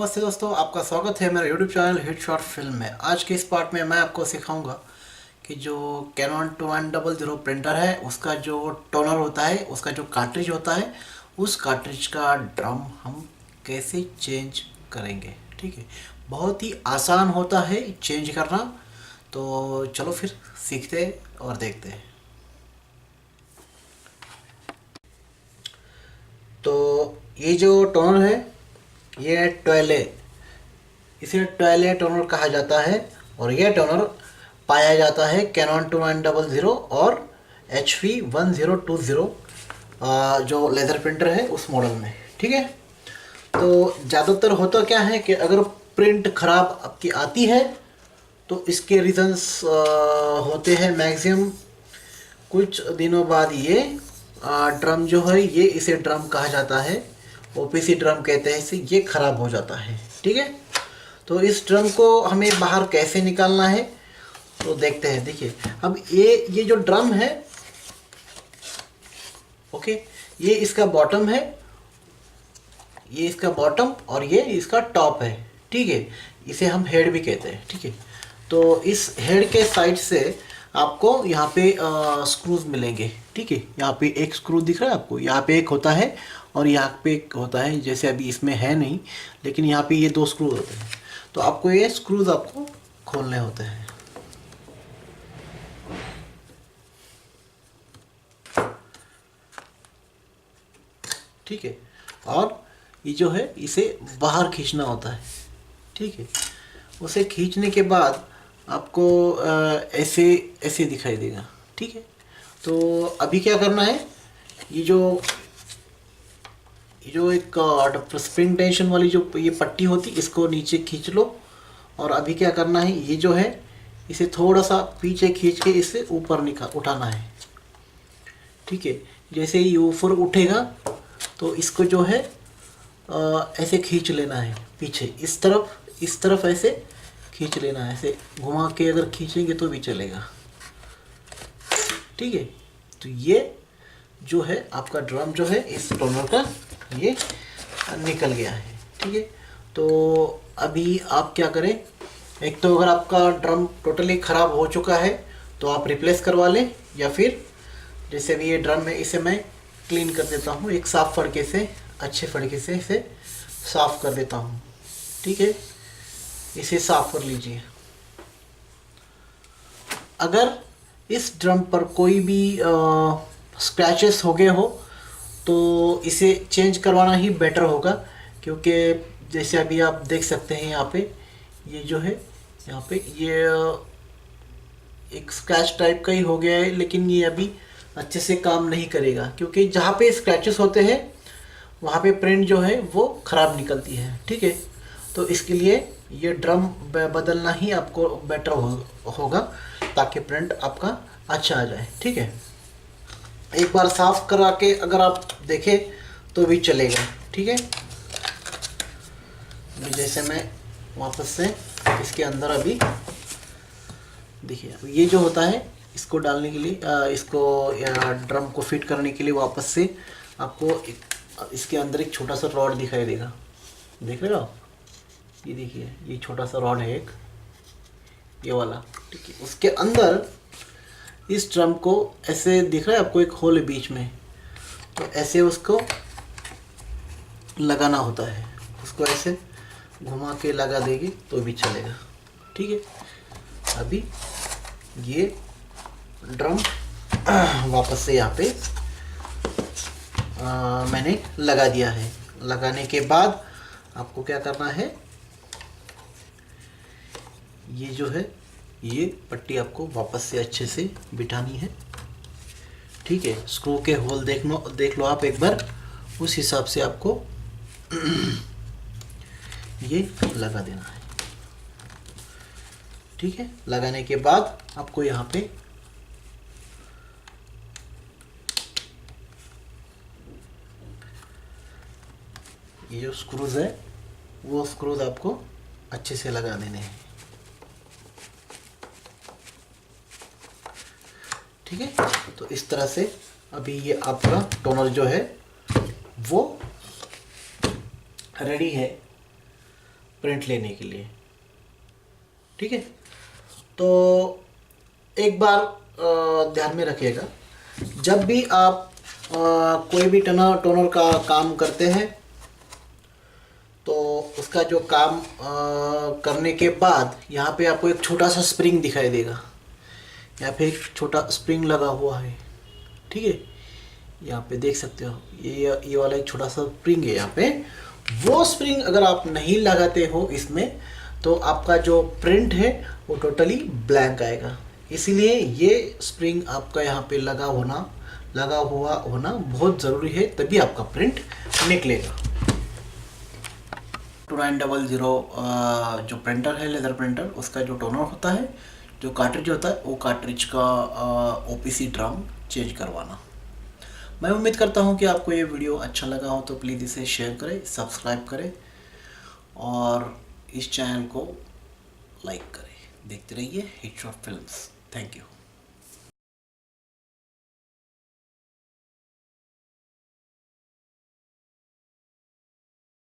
नमस्ते दोस्तों, आपका स्वागत है मेरे YouTube channel hit short film में। आज के इस पार्ट में मैं आपको सिखाऊंगा कि जो कैनन 2100 प्रिंटर है उसका जो टोनर होता है, उसका जो कार्ट्रिज होता है, उस कार्ट्रिज का ड्रम हम कैसे चेंज करेंगे। ठीक है, बहुत ही आसान होता है चेंज करना। तो चलो फिर सीखते और देखते हैं। तो ये जो टोनर है ये टॉयले, इसे टॉयले टोनर कहा जाता है और यह टोनर पाया जाता है कैनन 2100 और HP 1020 जो लेज़र प्रिंटर है उस मॉडल में। ठीक है, तो ज़्यादातर होता क्या है कि अगर प्रिंट ख़राब आपकी आती है तो इसके रीज़न्स होते हैं मैक्सिमम कुछ दिनों बाद ये ड्रम जो है, ये इसे ड्रम कहा जाता है, OPC ड्रम कहते हैं इसे, ये ख़राब हो जाता है। ठीक है, तो इस ड्रम को हमें बाहर कैसे निकालना है तो देखते हैं। देखिए, अब ये जो ड्रम है, ओके, ये इसका बॉटम है, ये इसका बॉटम और ये इसका टॉप है। ठीक है, इसे हम हेड भी कहते हैं। ठीक है, तो इस हेड के साइड से आपको यहाँ पे स्क्रूज मिलेंगे। ठीक है, यहाँ पे एक स्क्रू दिख रहा है आपको, यहाँ पे एक होता है और यहाँ पे एक होता है, जैसे अभी इसमें है नहीं, लेकिन यहाँ पे ये दो स्क्रू होते हैं। तो आपको ये स्क्रूज आपको खोलने होते हैं। ठीक है, और ये जो है इसे बाहर खींचना होता है। ठीक है, उसे खींचने के बाद आपको ऐसे ऐसे दिखाई देगा। ठीक है, तो अभी क्या करना है, ये जो एक स्प्रिंग टेंशन वाली जो ये पट्टी होती, इसको नीचे खींच लो। और अभी क्या करना है, ये जो है इसे थोड़ा सा पीछे खींच के इसे ऊपर उठाना है। ठीक है, जैसे ही ऊपर उठेगा तो इसको जो है ऐसे खींच लेना है पीछे, इस तरफ ऐसे खींच लेना है। ऐसे घुमा के अगर खींचेंगे तो भी चलेगा। ठीक है, तो ये जो है आपका ड्रम जो है इस टोनर का ये निकल गया है। ठीक है, तो अभी आप क्या करें, एक तो अगर आपका ड्रम टोटली ख़राब हो चुका है तो आप रिप्लेस करवा लें, या फिर जैसे भी ये ड्रम है इसे मैं क्लीन कर देता हूँ, एक साफ़ फड़के से, अच्छे फड़के से इसे साफ़ कर देता हूँ। ठीक है, इसे साफ़ कर लीजिए। अगर इस ड्रम पर कोई भी स्क्रैचेस हो गए हो तो इसे चेंज करवाना ही बेटर होगा, क्योंकि जैसे अभी आप देख सकते हैं यहाँ पे ये जो है, यहाँ पे ये एक स्क्रैच टाइप का ही हो गया है, लेकिन ये अभी अच्छे से काम नहीं करेगा, क्योंकि जहाँ पे स्क्रैचेस होते हैं वहाँ पे प्रिंट जो है वो ख़राब निकलती है। ठीक है, तो इसके लिए ये ड्रम बदलना ही आपको बेटर होगा, ताकि प्रिंट आपका अच्छा आ जाए। ठीक है, एक बार साफ़ करा के अगर आप देखें तो भी चलेगा। ठीक है, जैसे मैं वापस से इसके अंदर अभी देखिए, ये जो होता है इसको डालने के लिए, इसको ड्रम को फिट करने के लिए वापस से आपको इसके अंदर एक छोटा सा रॉड दिखाई देगा। देख रहे हो आप, ये देखिए, ये छोटा सा रॉड है एक, ये वाला। ठीक है, उसके अंदर इस ड्रम को ऐसे दिख रहा है आपको, एक होल है बीच में, तो ऐसे उसको लगाना होता है। उसको ऐसे घुमा के लगा देगी तो भी चलेगा। ठीक है, अभी ये ड्रम वापस से यहाँ पे मैंने लगा दिया है। लगाने के बाद आपको क्या करना है, ये जो है ये पट्टी आपको वापस से अच्छे से बिठानी है। ठीक है, स्क्रू के होल देख लो आप एक बार, उस हिसाब से आपको ये लगा देना है। ठीक है, लगाने के बाद आपको यहाँ पे ये जो स्क्रूज है वो स्क्रूज आपको अच्छे से लगा देने हैं। ठीक है, तो इस तरह से अभी ये आपका टोनर जो है वो रेडी है प्रिंट लेने के लिए। ठीक है, तो एक बार ध्यान में रखिएगा, जब भी आप कोई भी टोनर का काम करते हैं तो उसका जो काम करने के बाद यहाँ पे आपको एक छोटा सा स्प्रिंग दिखाई देगा, यहाँ पे एक छोटा स्प्रिंग लगा हुआ है। ठीक है, यहाँ पे देख सकते हो ये वाला एक छोटा सा स्प्रिंग है यहाँ पे। वो स्प्रिंग अगर आप नहीं लगाते हो इसमें तो आपका जो प्रिंट है वो टोटली ब्लैंक आएगा। इसीलिए ये स्प्रिंग आपका यहाँ पे लगा हुआ होना बहुत ज़रूरी है, तभी आपका प्रिंट निकलेगा। 2900 जो प्रिंटर है, लेदर प्रिंटर, उसका जो टोनर होता है, जो कार्ट्रिज होता है, वो कार्ट्रिज का ओपीसी ड्रम चेंज करवाना। मैं उम्मीद करता हूँ कि आपको ये वीडियो अच्छा लगा हो, तो प्लीज़ इसे शेयर करें, सब्सक्राइब करें और इस चैनल को लाइक करें। देखते रहिए hit short films. Thank you.